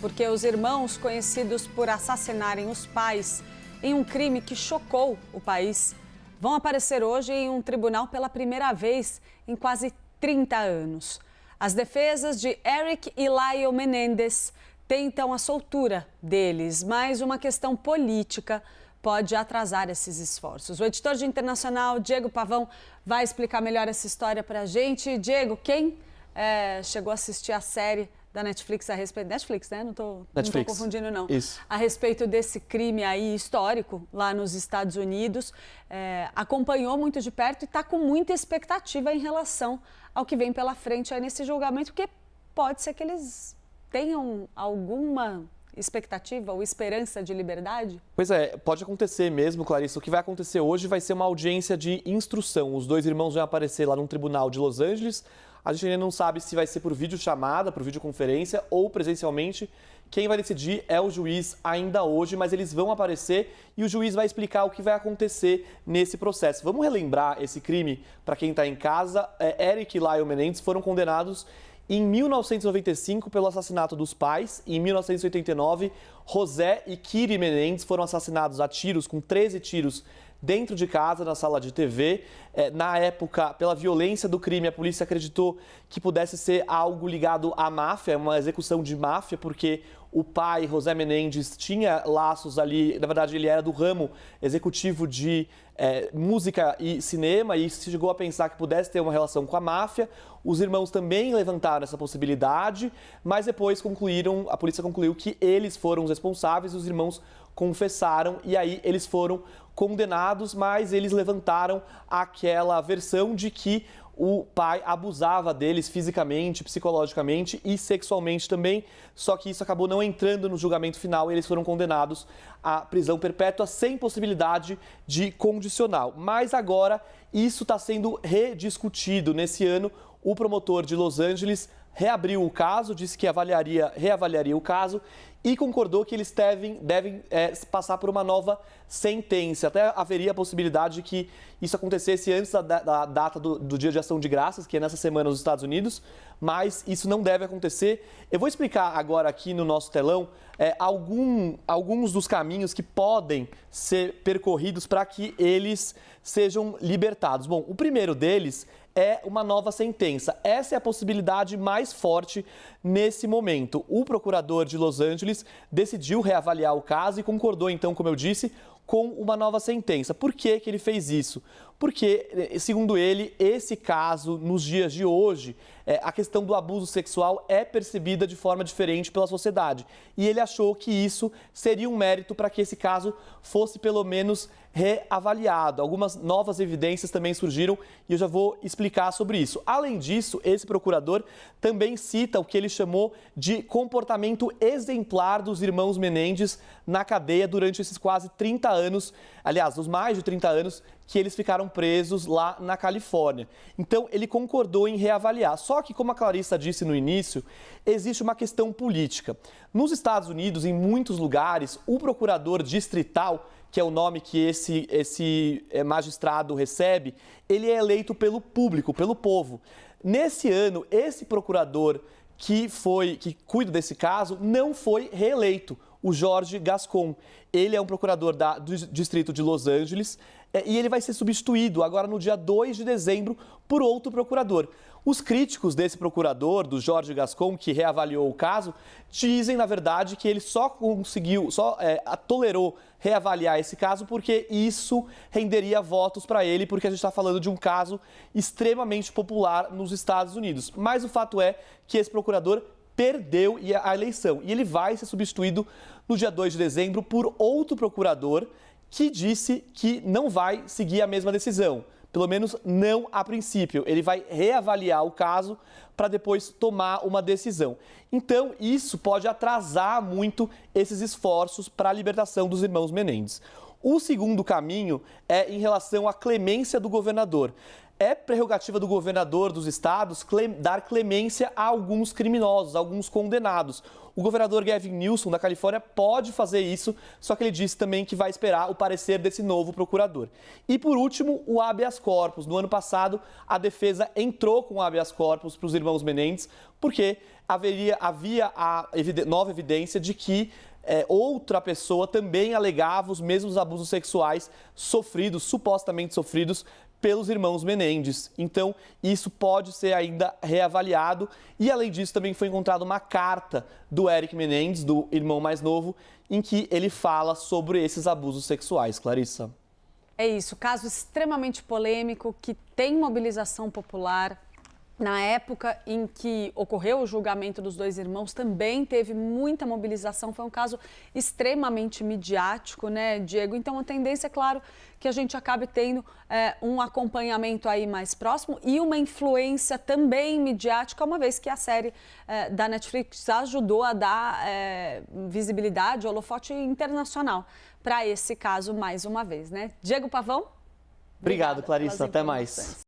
porque os irmãos, conhecidos por assassinarem os pais em um crime que chocou o país, vão aparecer hoje em um tribunal pela primeira vez em quase 30 anos. As defesas de Eric e Lyle Menendez tentam a soltura deles, mas uma questão política pode atrasar esses esforços. O editor de Internacional, Diego Pavão, vai explicar melhor essa história para a gente. Diego, quem chegou a assistir a série da Netflix a respeito... Netflix, né? Não tô confundindo, não. Isso. A respeito desse crime aí histórico lá nos Estados Unidos, acompanhou muito de perto e está com muita expectativa em relação ao que vem pela frente aí nesse julgamento, porque pode ser que eles tenham alguma expectativa ou esperança de liberdade? Pois é, pode acontecer mesmo, Clarissa. O que vai acontecer hoje vai ser uma audiência de instrução. Os dois irmãos vão aparecer lá num tribunal de Los Angeles. A gente ainda não sabe se vai ser por videochamada, por videoconferência ou presencialmente. Quem vai decidir é o juiz ainda hoje, mas eles vão aparecer e o juiz vai explicar o que vai acontecer nesse processo. Vamos relembrar esse crime para quem está em casa. Eric e Lyle Menendez foram condenados em 1995 pelo assassinato dos pais. Em 1989, José e Kiri Menendez foram assassinados a tiros, com 13 tiros, dentro de casa, na sala de TV. Na época, pela violência do crime, a polícia acreditou que pudesse ser algo ligado à máfia, uma execução de máfia, porque o pai, José Menendez, tinha laços ali, na verdade ele era do ramo executivo de música e cinema e se chegou a pensar que pudesse ter uma relação com a máfia. Os irmãos também levantaram essa possibilidade, mas depois a polícia concluiu que eles foram os responsáveis, os irmãos confessaram e aí eles foram condenados, mas eles levantaram aquela versão de que o pai abusava deles fisicamente, psicologicamente e sexualmente também, só que isso acabou não entrando no julgamento final e eles foram condenados à prisão perpétua sem possibilidade de condicional. Mas agora isso está sendo rediscutido. Nesse ano, o promotor de Los Angeles reabriu o caso, disse que reavaliaria o caso e concordou que eles devem passar por uma nova sentença. Até haveria a possibilidade de que isso acontecesse antes da data do Dia de Ação de Graças, que é nessa semana nos Estados Unidos, mas isso não deve acontecer. Eu vou explicar agora aqui no nosso telão alguns dos caminhos que podem ser percorridos para que eles sejam libertados. Bom, o primeiro deles é uma nova sentença. Essa é a possibilidade mais forte nesse momento. O procurador de Los Angeles decidiu reavaliar o caso e concordou, então, como eu disse, com uma nova sentença. Por que ele fez isso? Porque, segundo ele, esse caso, nos dias de hoje, a questão do abuso sexual é percebida de forma diferente pela sociedade. E ele achou que isso seria um mérito para que esse caso fosse, pelo menos, reavaliado. Algumas novas evidências também surgiram e eu já vou explicar sobre isso. Além disso, esse procurador também cita o que ele chamou de comportamento exemplar dos irmãos Menendez na cadeia durante esses quase 30 anos, aliás, os mais de 30 anos que eles ficaram presos lá na Califórnia. Então, ele concordou em reavaliar. Só que, como a Clarissa disse no início, existe uma questão política. Nos Estados Unidos, em muitos lugares, o procurador distrital, que é o nome que esse magistrado recebe, ele é eleito pelo público, pelo povo. Nesse ano, esse procurador que cuida desse caso não foi reeleito, o George Gascon. Ele é um procurador do distrito de Los Angeles e ele vai ser substituído agora no dia 2 de dezembro por outro procurador. Os críticos desse procurador, do George Gascon, que reavaliou o caso, dizem, na verdade, que ele só tolerou reavaliar esse caso porque isso renderia votos para ele, porque a gente está falando de um caso extremamente popular nos Estados Unidos. Mas o fato é que esse procurador perdeu a eleição e ele vai ser substituído no dia 2 de dezembro por outro procurador que disse que não vai seguir a mesma decisão. Pelo menos não a princípio. Ele vai reavaliar o caso para depois tomar uma decisão. Então, isso pode atrasar muito esses esforços para a libertação dos irmãos Menendez. O segundo caminho é em relação à clemência do governador. é prerrogativa do governador dos estados dar clemência a alguns criminosos, a alguns condenados. O governador Gavin Newsom, da Califórnia, pode fazer isso, só que ele disse também que vai esperar o parecer desse novo procurador. E, por último, o habeas corpus. No ano passado, a defesa entrou com o habeas corpus para os irmãos Menendez, porque havia a nova evidência de que outra pessoa também alegava os mesmos abusos sexuais supostamente sofridos, pelos irmãos Menendez. Então, isso pode ser ainda reavaliado. E, além disso, também foi encontrada uma carta do Eric Menendez, do irmão mais novo, em que ele fala sobre esses abusos sexuais. Clarissa. É isso, caso extremamente polêmico, que tem mobilização popular. Na época em que ocorreu o julgamento dos dois irmãos, também teve muita mobilização. Foi um caso extremamente midiático, né, Diego? Então, a tendência é, claro, que a gente acabe tendo um acompanhamento aí mais próximo e uma influência também midiática, uma vez que a série da Netflix ajudou a dar visibilidade, holofote internacional para esse caso mais uma vez, né? Diego Pavão? Obrigado, Clarissa. Até mais.